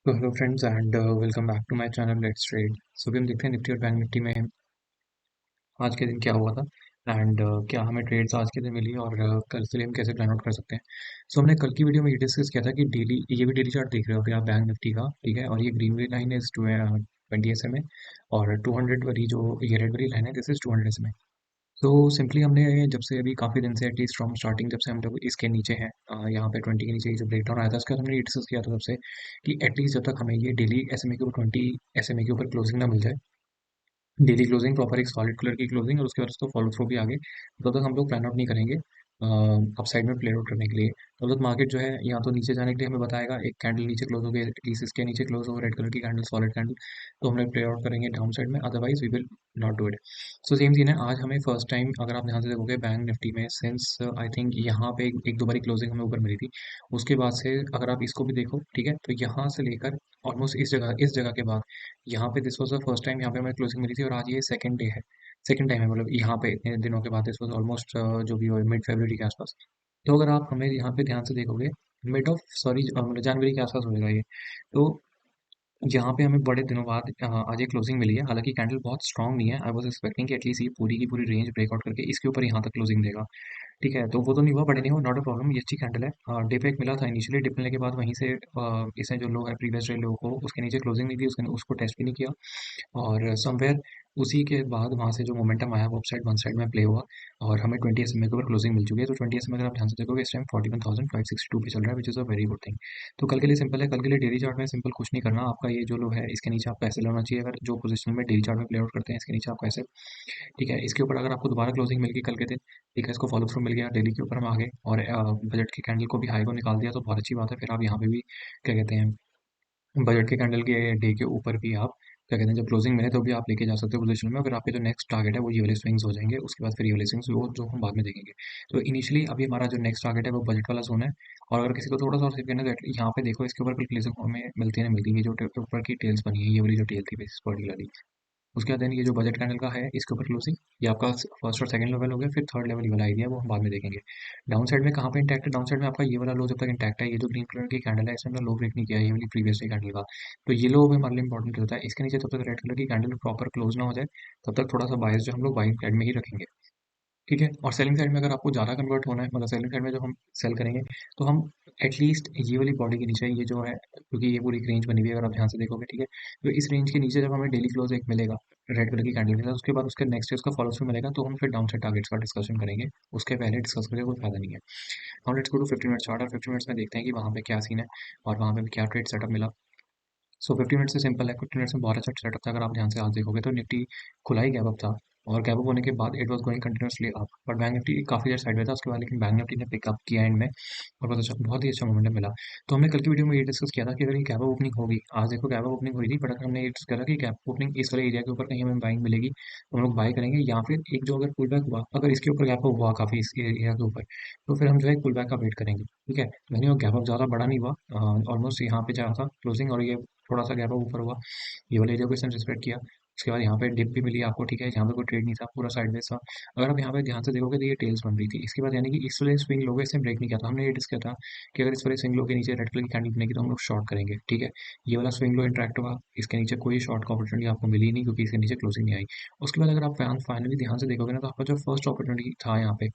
तो hello friends and welcome back to my channel let's trade. So अभी हम देखते हैं निफ्टी और बैंक निफ्टी में आज के दिन क्या हुआ था एंड क्या हमें ट्रेड्स आज के दिन मिली और कल के लिए हम कैसे प्लान आउट कर सकते हैं। सो हमने कल की वीडियो में ये डिस्कस किया था कि डेली ये भी डेली चार्ट देख रहे हो अभी आप बैंक निफ्टी का, ठीक है। और ये ग्रीन वाली लाइन इज 20 SMA और 200 वाली जो ये रेड वाली लाइन है दिस इज 200 SMA। तो सिंपली हमने जब से अभी काफ़ी दिन से एटलीस्ट फ्रॉम स्टार्टिंग जब से हम लोग इसके नीचे हैं, यहाँ पे 20 के नीचे ये जो ब्रेकडाउन आया था उसके बाद हमने ये डिस्कस किया था तब से कि एटलीस्ट जब तक हमें ये डेली SMA के ऊपर 20 SMA के ऊपर क्लोजिंग ना मिल जाए, डेली क्लोजिंग प्रॉपर एक सॉलिड कलर की क्लोजिंग और उसके बाद उसको फॉलो थ्रू भी आगे तब तक हम लोग प्लान आउट नहीं करेंगे अपसाइड में प्ले आउट करने के लिए। तब तक मार्केट जो है यहाँ तो नीचे जाने के लिए हमें बताएगा एक कैंडल नीचे क्लोज हो गई, एटलीस्ट इसके नीचे क्लोज हो रेड कलर की कैंडल सॉलिड कैंडल, तो हम लोग प्ले आउट करेंगे डाउन साइड में, otherwise we will not do it. So same scene है आज हमें फर्स्ट टाइम अगर आप ध्यान से देखोगे बैंक निफ्टी में सिंस आई थिंक यहाँ पे एक दो बारी क्लोजिंग हमें ऊपर मिली थी, उसके बाद से अगर आप इसको भी देखो, ठीक है, तो यहाँ से लेकर ऑलमोस्ट इस जगह के बाद यहाँ पे this was the first time यहाँ पे हमें क्लोजिंग मिली थी और आज ये सेकंड डे है, सेकंड टाइम है मतलब यहाँ पे इतने दिनों के बाद दिस वाज ऑलमोस्ट जो भी हो मिड फरवरी के आसपास। तो अगर आप हमें यहाँ पे ध्यान से देखोगे मिड ऑफ सॉरी मतलब जनवरी के आसपास होएगा ये। तो यहाँ पे हमें बड़े दिनों बाद आज ये क्लोजिंग मिली है, हालांकि कैंडल बहुत स्ट्रांग नहीं है। आई वाज एक्सपेक्टिंग कि एटलीस्ट ये पूरी की पूरी रेंज ब्रेकआउट करके इसके ऊपर यहाँ तक क्लोजिंग देगा, ठीक है। तो वो तो नहीं हुआ, बड़े नहीं हुआ, नॉट अ प्रॉब्लम, ये अच्छी कैंडल है। डे पे एक मिला था इनिशियली, डिप मिलने के बाद वहीं से इसने जो लो है प्रीवियस डे लो को उसके नीचे क्लोजिंग नहीं दी, उसने उसको टेस्ट भी नहीं किया और समवेयर उसी के बाद वहाँ से जो मोमेंटम आया वो अपसाइड वन साइड में प्ले हुआ और हमें 20 SMA के ऊपर क्लोजिंग मिल चुकी है। तो 20 SMA अगर आप ध्यान से देखोगे इस टाइम 41,562 पे चल रहा है, which is a very good thing. तो कल के लिए सिंपल है, कल के लिए डेली चार्ट में सिंपल कुछ नहीं करना, आपका ये जो लो है इसके नीचे आपको ऐसे लेना चाहिए। अगर जो पोजीशन में डेली चार्ट में प्ले आउट करते हैं इसके नीचे आपको ऐसे, ठीक है। इसके ऊपर अगर आपको दोबारा क्लोजिंग मिल गई कल के दिन, ठीक है, इसको फॉलो थ्रू मिल गया डेली के ऊपर हम आगे और बजट के कैंडल को भी हाई को निकाल दिया तो बहुत अच्छी बात है। फिर आप यहाँ पे भी क्या कहते हैं बजट के कैंडल के डे के ऊपर भी आप क्या कहते हैं जब क्लोजिंग मिले तो भी आप लेके जा सकते हो पोजीशन में। अगर आपके जो नेक्स्ट टारगेट है वो ये वाले स्विंग्स हो जाएंगे, उसके बाद फिर ये वाले स्विंग्स वो जो हम बाद में देखेंगे। तो इनिशियली अभी हमारा जो नेक्स्ट टारगेट है वो बजट वाला जोन है। और अगर किसी को थोड़ा सा और सिर्फ करना है तो यहाँ पे देखो इसके ऊपर क्लोजिंग हमें मिलती है ना मिलती है, ये जो ऊपर की टेल्स बनी है ये वाली जो टेल थी बेसिस पर्टिकुलरली, उसके बाद देन ये जो बजट कैंडल का है इसके ऊपर क्लोजिंग, ये आपका फर्स्ट और सेकंड लेवल हो गया। फिर थर्ड लेवल ये वाला आइडिया वो हम बाद में देखेंगे। डाउन साइड में कहाँ पे इंटैक्ट है, डाउन साइड में आपका ये वाला लो जब तक इंटैक्ट है, ये जो ग्रीन कलर की कैंडल है इसमें हमने लो ब्रेक नहीं किया है, ये वाली प्रीवियस कैंडल का, तो ये लो भी हमारे लिए इंपॉर्टेंट होता है। इसके नीचे जब तक रेड कलर की कैंडल प्रॉपर क्लोज ना हो जाए तब तक थोड़ा सा बायस जो हम लोग बाइंग साइड में ही रखेंगे, ठीक है। और सेलिंग साइड में अगर आपको ज़्यादा कन्वर्ट होना है मतलब सेलिंग साइड में जब हम सेल करेंगे तो हम एटलीस्ट ये वाली बॉडी के नीचे ये जो है, क्योंकि ये पूरी रेंज बनी हुई है अगर आप ध्यान से देखोगे, ठीक है, तो इस रेंज के नीचे जब हमें डेली क्लोज एक मिलेगा रेड कलर की कैंडल के साथ, उसके बाद उसके नेक्स्ट उसका फॉलो थ्रू मिलेगा तो हम फिर डाउन साइड टारगेट्स का डिस्कशन करेंगे। उसके पहले डिस्कस करके कोई फायदा नहीं है। हम let's go to 15 minute chart और 15 मिनट्स में देखते हैं कि वहाँ पे क्या सीन है और वहाँ पे क्या ट्रेड सेटअप मिला। सो 50 मिनट से सिंपल है, 50 मिनट्स में बहुत अच्छा सेटअप था। अगर आप ध्यान से आज देखोगे तो निफ्टी खुला ही गैप अप था और गैप अप होने के बाद it was going continuously up, but bank Nifty काफी देर साइड में था उसके बाद, लेकिन बैंक निफ्टी ने पिकअप किया एंड में और बहुत ही अच्छा मोमेंटम मिला। तो हमने कल की वीडियो में ये डिस्कस किया था कि अगर ये गैप अप ओपनिंग होगी, आज देखो गैप अप ओपनिंग हुई थी, बट अगर हमने ये डिस्कस किया था कि गैप ओपनिंग इस वाले एरिया के ऊपर कहीं हमें बाइंग मिलेगी तो हम लोग बाय करेंगे, या फिर एक जो अगर पुल बैक हुआ अगर इसके ऊपर गैप अप हुआ काफी इस एरिया के ऊपर तो फिर हम जो है पुल बैक का वेट करेंगे, ठीक है। मैंने वो गैप अप ज़्यादा बड़ा नहीं हुआ, ऑलमोस्ट यहाँ पे जहाँ था क्लोजिंग और ये थोड़ा सा गैप अप ऊपर हुआ, ये वाले एरिया को इसने रिस्पेक्ट किया। उसके बाद यहाँ पे डिप भी मिली आपको, ठीक है, यहाँ पे कोई ट्रेड नहीं था, पूरा साइडवेज था। अगर आप यहाँ पे ध्यान से देखोगे तो ये टेल्स बन रही थी। इसके बाद यानी कि इस वाले स्विंग लो इसने ब्रेक नहीं किया था, हमने ये डिस्कस किया था कि अगर इस वाले स्विंग लो के नीचे रेड कलर की कैंडल बनेगी तो हम लोग शॉर्ट करेंगे, ठीक है। ये वाला स्विंग लो इंटरेक्ट हुआ, इसके नीचे कोई शॉर्ट का अपॉर्चुनिटी आपको मिली नहीं क्योंकि इसके नीचे क्लोजिंग नहीं आई। उसके बाद अगर आप फाइनली ध्यान से देखोगे ना तो आपका जो फर्स्ट अपॉर्चुनिटी था यहाँ पे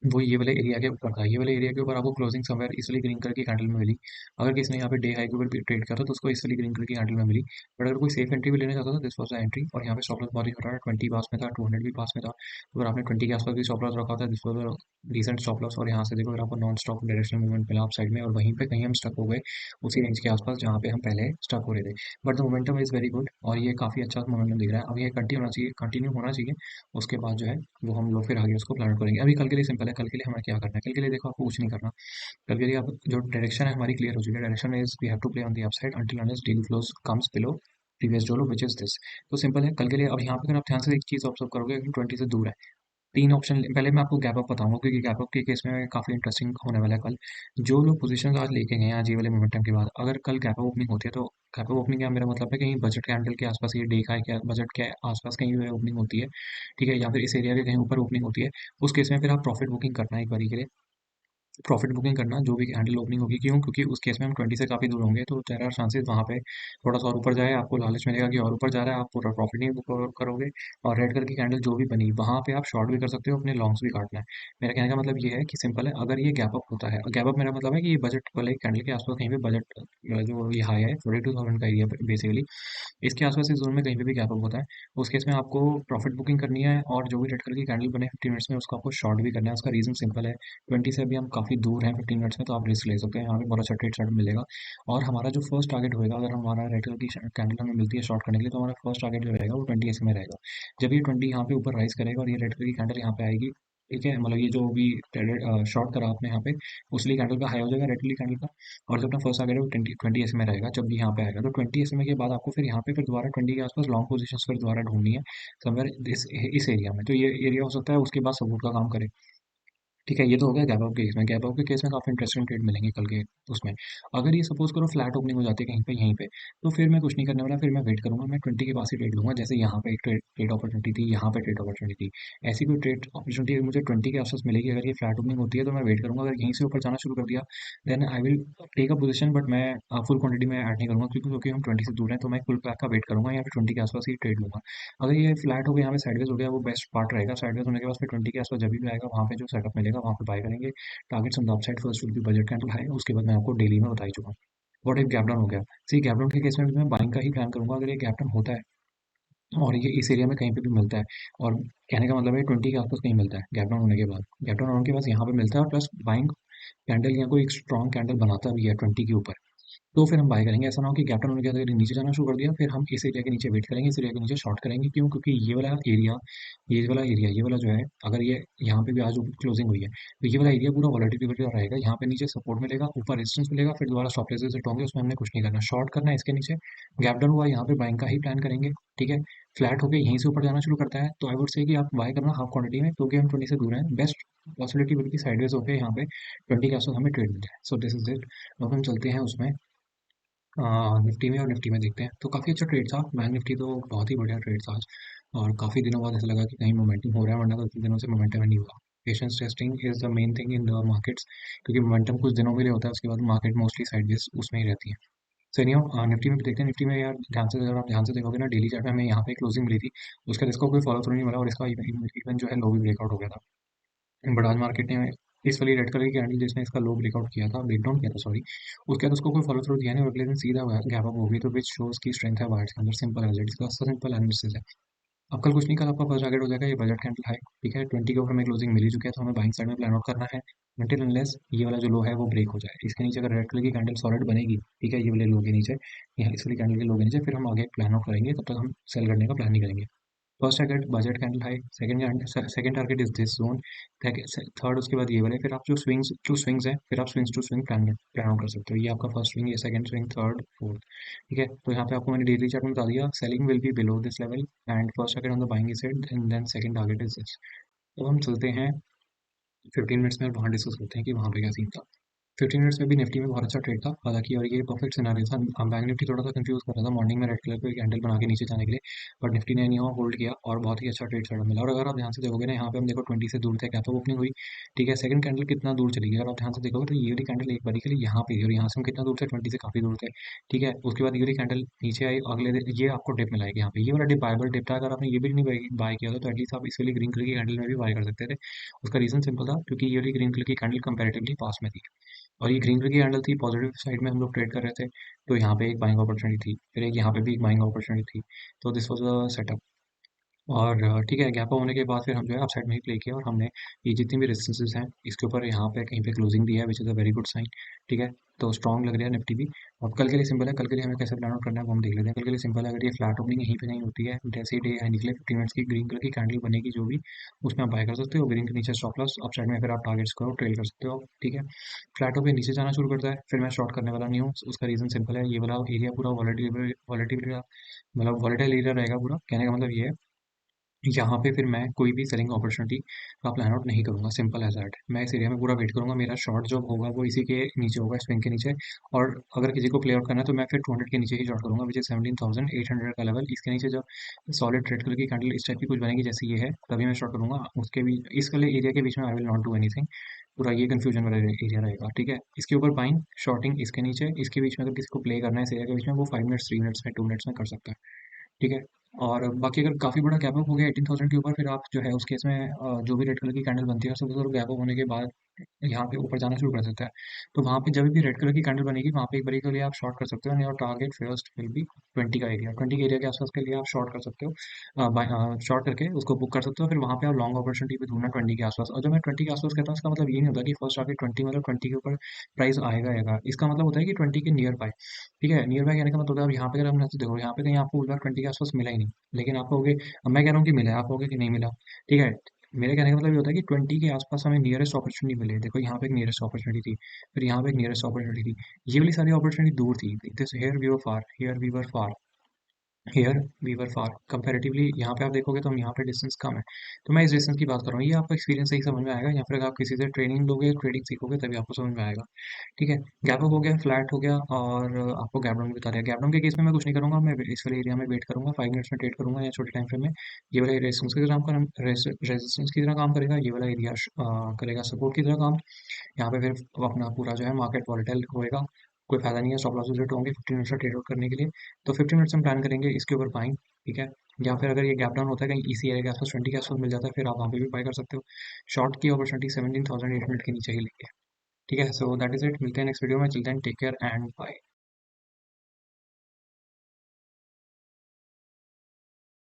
वो ये वाले एरिया के ऊपर था, ये वाले एरिया के ऊपर आपको क्लोजिंग समवेयर इस वाली ग्रीन कलर की कैंडल में मिली। अगर किसी ने यहाँ पे डे हाई के ऊपर भी ट्रेड किया था तो उसको इस वाली ग्रीन कलर की कैंडल में मिली। बट अगर कोई सेफ एंट्री भी लेना चाहता था दिस वाज द एंट्री, और यहाँ पे स्टॉप लॉस बहुत ही छोटा था, 20 पास में था, 200 भी पास में था। तो अगर आपने 20 के आसपास भी स्टॉप लॉस रखा था this was decent stop loss, और यहाँ से देखो अगर आपको नॉन स्टॉप डायरेक्शनल मूवमेंट मिला आप साइड में और वहीं पे कहीं हम स्टक हो गए उसी रेंज के आसपास जहाँ पे हम पहले स्टक हो रहे थे। But the momentum is very good और ये काफी अच्छा मोमेंटम दिख रहा है, अब ये कंटिन्यू होना चाहिए। उसके बाद जो है वो हम लोग फिर आगे उसको प्लान करेंगे। अभी कल के लिए सिंपल है, कल के लिए हमें क्या करना है, कल के लिए देखो आपको कुछ नहीं करना। कल के लिए आप जो डायरेक्शन है हमारी क्लियर हो चुकी है, direction is we have to play on the upside until unless daily close comes below previous जो लो विच इज दिस। तो सिंपल है कल के लिए। अब यहाँ पे अगर आप ध्यान से एक चीज ऑब्जर्व करोगे कि 20 से दूर है, तीन ऑप्शन पहले मैं आपको गैप अप बताऊंगा क्योंकि गैप अप के केस में काफी इंटरेस्टिंग होने वाला है कल। जो लोग पोजीशन आज लेके गए हैं आज ये वाले मोमेंटम के बाद, अगर कल गैप अप ओपनिंग होती है तो गैप अप ओपनिंग का मेरा मतलब है कहीं बजट कैंडल के आसपास ये डे का क्या बजट के आसपास कहीं भी ओपनिंग होती है, ठीक है, या फिर इस एरिया के कहीं ऊपर ओपनिंग होती है, उस केस में फिर आप प्रॉफिट बुकिंग करना है एक बारी के लिए। प्रॉफिट बुकिंग करना जो भी कैंडल ओपनिंग होगी। क्यों? क्योंकि उस केस में हम 20 से काफ़ी दूर होंगे, तो देयर आर चांसेस वहाँ पे थोड़ा सा और ऊपर जाए, आपको लालच मिलेगा कि और ऊपर जा रहा है, आप पूरा प्रॉफिट नहीं बुक करोगे। और रेड कलर की कैंडल जो भी बनी वहाँ पे आप शॉर्ट भी कर सकते हो, अपने लॉन्ग्स भी काटना है। मेरा कहने का मतलब ये है कि सिंपल है, अगर ये गैप अप होता है, गैप अप मेरा मतलब है कि ये बजट वाले कैंडल के आसपास कहीं पे बजट जो ये हाई है 42,000 का एरिया बेसिकली, इसके आसपास इस जोन में कहीं पे भी गैप अप होता है, उस केस में आपको प्रॉफिट बुकिंग करनी है। और जो भी रेड कलर की कैंडल बने 15 मिनट्स में, उसको आपको शॉर्ट भी करना है। उसका रीज़न सिंपल है, 20 से अभी हम काफ़ी दूर हैं 15 मिनट्स में, तो आप रिस्क ले सकते हैं, यहाँ पे बहुत अच्छा ट्रेड शॉर्ट मिलेगा। और हमारा जो फर्स्ट टारगेट होएगा, अगर हमारा रेड कलर की कैंडल हमें मिलती है शॉर्ट करने के लिए, तो हमारा फर्स्ट टारगेट जो रहेगा वो 20 एस में रहेगा। जब ये 20 यहाँ पे ऊपर राइज करेगा और ये रेड कलर की कैंडल यहाँ पे आएगी, ठीक है, मतलब ये जो भी शॉर्ट करा आपने यहाँ पे, उसलिए कैंडल का हाई हो जाएगा रेड कलर की कैंडल का। और जब अपना फर्स्ट टारगेट है वो 20 एस में रहेगा, जब भी यहाँ पे आएगा, तो 20 एस के बाद आपको फिर यहाँ पे फिर दोबारा 20 के आसपास लॉन्ग पोजीशंस फिर दोबारा ढूंढनी है समवेयर इस एरिया में। तो ये एरिया हो सकता है उसके बाद सपोर्ट का काम करे। ठीक है, ये तो हो गया गैप अप के केस में। गैप अप के केस में काफ़ी इंटरेस्टिंग ट्रेड मिलेंगे कल के उसमें। अगर ये सपोज़ करो फ्लैट ओपनिंग हो जाती है कहीं पे यहीं पे, तो फिर मैं कुछ नहीं करने वाला, फिर मैं वेट करूँगा, मैं 20 के पास ही ट्रेड लूँगा। जैसे यहाँ पे एक ट्रेड ट्रेड अपॉर्चुनिटी थी, यहाँ पे ट्रेड अपॉर्चुनिटी थी। ऐसी कोई ट्रेड अपॉर्चुनिटी मुझे 20 के आस-पास मिलेगी, अगर ये फ्लैट ओपनिंग होती है तो मैं वेट करूँगा। अगर यहीं से ऊपर जाना शुरू कर दिया, then I will take a position, but मैं फुल क्वांटिटी में ऐड नहीं करूँगा, क्योंकि क्योंकि हम 20 से दूर हैं, तो मैं फुल पैक का वेट करूँगा, या फिर 20 के आस-पास ही ट्रेड लूँगा। अगर ये फ्लैट हो गया, यहाँ पे साइडवेज़ हो गया, वो बेस्ट पार्ट रहेगा। साइडवेज़ होने के बाद फिर 20 के आस-पास जभी भी आएगा, वहाँ पे जो सेटअप मिलेगा वहाँ पे बाय करेंगे। Targets on the upside first will be budget candle high, उसके बाद मैं आपको डेली में बता ही चुका हूँ। व्हाट इफ गैप डाउन हो गया? सी, गैप डाउन के केस में भी मैं बाइंग का ही प्लान करूंगा। अगर ये गैप डाउन होता है और ये इस एरिया में कहीं पे भी मिलता है, और कहने का मतलब है 20 के आसपास कहीं मिलता है गैप डाउन होने के बाद, गैप डाउन होने के बाद यहाँ पे मिलता है और प्लस बाइंग कैंडल या कोई एक स्ट्रॉन्ग कैंडल बनाता भी है 20 के ऊपर, तो फिर हम बाय करेंगे। ऐसा ना हो कि गैप डाउन होने के बाद अगर नीचे जाना शुरू कर दिया, फिर हम इस एरिया के नीचे वेट करेंगे, इस एरिया के नीचे शॉर्ट करेंगे। क्यों? क्योंकि ये वाला जो है, अगर ये यहाँ पे भी आज क्लोजिंग हुई है, तो ये वाला एरिया पूरा वॉलेटिलिटी का रहेगा। यहाँ पे नीचे सपोर्ट मिलेगा, ऊपर रेजिस्टेंस मिलेगा, फिर दोबारा स्टॉप लॉसेस सेट होंगे, उसमें हमने कुछ नहीं करना, शॉर्ट करना है इसके नीचे। गैप डाउन हुआ, यहाँ पे बाइंग का ही प्लान करेंगे। ठीक है, फ्लैट होके यहीं से ऊपर जाना शुरू करता है, तो आई वुड से कि आप बाय करना हाफ क्वांटिटी में, क्योंकि हम 20 से दूर हैं। बेस्ट पॉसिबिलिटी बल्कि साइडवेज होकर यहाँ पे 20 के आसपास हमें ट्रेड मिल जाए। So this is it. अब हम चलते हैं उसमें निफ्टी में, और निफ्टी में देखते हैं। तो काफ़ी अच्छा ट्रेड था बैंक निफ्टी, तो बहुत ही बढ़िया ट्रेड था आज। और काफ़ी दिनों बाद ऐसा लगा कि कहीं मोमेंटम हो रहा है, वरना तो इतने दिनों से मोमेंटम ही नहीं हुआ। Patience testing is the main thing in the markets, क्योंकि मोमेंटम कुछ दिनों के लिए होता है, उसके बाद मार्केट मोस्टली साइडवेज उसमें ही रहती है। सो एनीहाउ निफ्टी में भी देखते हैं। निफ्टी में यार ध्यान से, अगर आप ध्यान से देखोगे ना, डेली चार्ट में हमें यहाँ पे क्लोजिंग मिली थी, उसका इसका कोई फॉलो थ्रू नहीं मिला, और इसका इवन जो है लो भी ब्रेकआउट हो गया था। बट आज मार्केट ने इस वाली रेड कलर की कैंडल जिसने इसका लो ब्रेकआउट किया था, ब्रेकडाउन किया था सॉरी, उसके बाद उसको कोई फॉलो थ्रू दिया नहीं, और अगले दिन सीधा गैप अप हो गई, तो विच शोज की स्ट्रेंथ है बायर्स के अंदर। सिंपल एज इट, इसका सिंपल एनालिसिस है। अब कल कुछ नहीं, कल आपका फर्स्ट टारगेट हो जाएगा ये बजट कैंडल हाई। ठीक है, 20 के ऊपर हमें क्लोजिंग मिल ही चुकी है, तो हमें बाइंग साइड में प्लान आउट करना है अनटिल अनलेस ये वाला जो लो है वो ब्रेक हो जाए। इसके नीचे अगर रेड कलर की कैंडल सॉलिड बनेगी, ठीक है, ये वाले लो के नीचे, यहाँ इस वाली कैंडल के लो के नीचे, फिर हम आगे प्लान आउट करेंगे, तब तक हम सेल करने का प्लान नहीं करेंगे। First target budget candle high, second target is this zone, third उसके बाद ये वाले, फिर आप जो स्विंग्स हैं, फिर आप swings to swing plan out कर सकते हो। ये आपका फर्स्ट स्विंग, ये सेकंड स्विंग, थर्ड, फोर्थ। ठीक है, तो यहाँ पे आपको मैंने डेली चार्ट में बता दिया, selling will be below this level, and first target on the buying side, and then second target is this. तो हम चलते हैं 15 मिनट्स में, और वहाँ डिस्कस करते हैं कि वहाँ पे क्या सीन था। 15 मिनट्स में भी निफ्टी में बहुत अच्छा ट्रेड था हालांकि, और ये परफेक्ट सिनारियो था। बैंक निफ्टी थोड़ा सा कंफ्यूज कर रहा था मॉर्निंग में रेड कलर पे कैंडल बना के नीचे जाने के लिए, बट निफ्टी ने यहाँ होल्ड किया और बहुत ही अच्छा ट्रेड सेटअप मिला। और अगर आप ध्यान से देखोगे ना, यहाँ पे हम देखो 20 से दूर थे, क्या तो ओपनिंग हुई, ठीक है, सेकंड कैंडल कितना दूर चली गई, अगर आप ध्यान से देखोगे तो ये वाली कैंडल एक बारी के लिए यहाँ पे थी, और यहाँ से हम कितना दूर थे, 20 से काफी दूर थे। ठीक है, उसके बाद ये वाली कैंडल नीचे आई, अगले दिन ये आपको डिप मिलाएगी यहाँ पे, ये वाला डिप बायबल डिप था। अगर आपने ये भी नहीं बाय किया था, तो एटलीस्ट आप इस वाली ग्रीन कलर की कैंडल में भी बाय कर सकते थे। उसका रीजन सिंपल था, क्योंकि ये वाली ग्रीन कलर की कैंडल कंपैरेटिवली पास में थी, और ये ग्रीन कलर की कैंडल थी, पॉजिटिव साइड में हम लोग ट्रेड कर रहे थे, तो यहाँ पे एक बाइंग अपॉर्चुनिटी थी, फिर एक यहाँ पे भी एक बाइंग अपॉर्चुनिटी थी। तो दिस वाज अ सेटअप। और ठीक है, गैप अप होने के बाद फिर हम जो है अपसाइड में ही प्ले किया, और हमने ये जितनी भी रेजिस्टेंसेस हैं इसके ऊपर यहाँ पे कहीं पे क्लोजिंग दी है, which is a very good sign. ठीक है, तो स्ट्रॉन्ग लग रहा है निफ्टी भी। अब कल के लिए सिंपल है, कल के लिए हमें कैसे प्लान आउट करना है वो हम देख लेते हैं। कल के लिए सिंपल है, अगर ये फ्लैट ओपनिंग यहीं पे नहीं होती है, जैसे ही डे निकले 15 मिनट्स की ग्रीन कलर की कैंडल बनेगी जो भी, उसमें आप बाय कर सकते हो। ग्रीन के नीचे स्टॉप लॉस, अपसाइड में फिर आप टारगेट्स को ट्रेल कर सकते हो। ठीक है, फ्लैट होकर नीचे जाना शुरू करता है, फिर मैं शॉर्ट करने वाला नहीं हूँ। उसका रीजन सिंपल है, ये वाला एरिया पूरा वॉलेटिलिटी मतलब वॉलेटाइल एरिया रहेगा पूरा। कहने का मतलब ये है, यहाँ पे फिर मैं कोई भी सेलिंग अपॉर्चुनिटी का प्लान आउट नहीं करूंगा, सिंपल एज दैट। मैं इस एरिया में पूरा वेट करूंगा, मेरा शॉर्ट जो होगा वो इसी के नीचे होगा, स्विंग के नीचे। और अगर किसी को प्ले आउट करना है तो मैं फिर 200 के नीचे ही शॉर्ट करूंगा, विच इज 17,800 का लेवल। इसके नीचे जब सॉलिड रेड कलर की कैंडल इस टाइप की कुछ बनेगी जैसे ये है, तभी मैं शॉर्ट करूंगा। उसके भी इस वाले एरिया के बीच में I will not do anything. पूरा ये कन्फ्यूजन वाला एरिया रहेगा, ठीक है। इसके ऊपर बाइंग शॉर्टिंग इसके नीचे, इसके बीच में अगर किसी को प्ले करना है इस एरिया के बीच में, वो 5 मिनट्स 3 मिनट्स में 2 मिनट्स में कर सकता है, ठीक है। और बाकी अगर काफ़ी बड़ा गैप अप हो गया 18,000 के ऊपर, फिर आप जो है उस केस में जो भी रेड कलर की कैंडल बनती है सब गैप अप होने के बाद यहाँ पे ऊपर जाना शुरू कर सकता है। तो वहाँ पे जब भी रेड कलर की कैंडल बनेगी वहाँ पे एक बारी के लिए आप शॉर्ट कर सकते हो, और टारगेट फर्स्ट विल बी 20 का एरिया, 20 के एरिया के आसपास के लिए आप शॉर्ट कर सकते हो, शॉर्ट करके उसको बुक कर सकते हो। फिर वहाँ पे आप लॉन्ग अपॉर्चुनिटी भी ढूंढना 20 के आसपास। और जब मैं 20 के आसपास कहता हूँ इसका मतलब ये नहीं होता कि फर्स्ट आके 20 मतलब 20 के ऊपर प्राइस आएगा। इसका मतलब होता है कि 20 के नियर बाय, ठीक है। नियर बाय कहने का मतलब होता है अब यहाँ पे अगर हमने तो देखो यहाँ पे कहीं आपको उस बार 20 के आसपास मिला ही नहीं, लेकिन आप कहोगे, अब मैं कह रहा हूँ कि मिला है, आप कहोगे कि नहीं मिला, ठीक है। मेरे कहने का मतलब ये होता है कि 20 के आसपास हमें नियरेस्ट अपॉर्चुनिटी मिले। देखो यहाँ पे एक नियरेस्ट अपॉर्चुनिटी थी, फिर यहाँ पे एक नियरेस्ट अपॉर्चुनिटी थी, ये वाली सारी अपॉर्चुनिटी दूर थी। This here we were far, here we were far, here we were far comparatively. यहाँ पे आप देखोगे तो हम यहाँ पे डिस्टेंस कम है। तो मैं इस डिस्टेंस की बात कर रहा हूँ, ये आपको एक्सपीरियंस से ही समझ में आएगा, या फिर अगर आप किसी से ट्रेनिंग लोगे, ट्रेडिंग सीखोगे, तभी आपको समझ में आएगा, ठीक है। गैप अप हो गया, फ्लैट हो गया, और आपको गैप डाउन बता दिया। गैप डाउन के केस में मैं कुछ नहीं करूंगा, मैं इस वाले एरिया में वेट करूंगा, 5 मिनट्स में ट्रेड करूंगा या छोटे टाइम फ्रेम में। ये वाला रेजिस्टेंस की तरह काम करेगा, ये वाला एरिया करेगा सपोर्ट की तरह काम। यहाँ पे फिर अपना पूरा जो है मार्केट वॉलेटाइल होएगा, कोई फायदा नहीं है स्टॉप लॉसेस सेट होंगे 15 मिनट्स का ट्रेड आउट करने के लिए। तो 15 मिनट्स हम प्लान करेंगे इसके ऊपर बाइंग, ठीक है। या फिर अगर ये गैप डाउन होता है कहीं इसी एरिया के आसपास 20 के आसपास मिल जाता है, फिर आप वहाँ पे भी बाय कर सकते हो। शॉर्ट की अपॉर्चुनिटी 17,800 के नीचे ही लेंगे, ठीक है। सो दैट इज इट, मिलते हैं नेक्स्ट वीडियो में, चलते हैं, टेक केयर एंड बाय।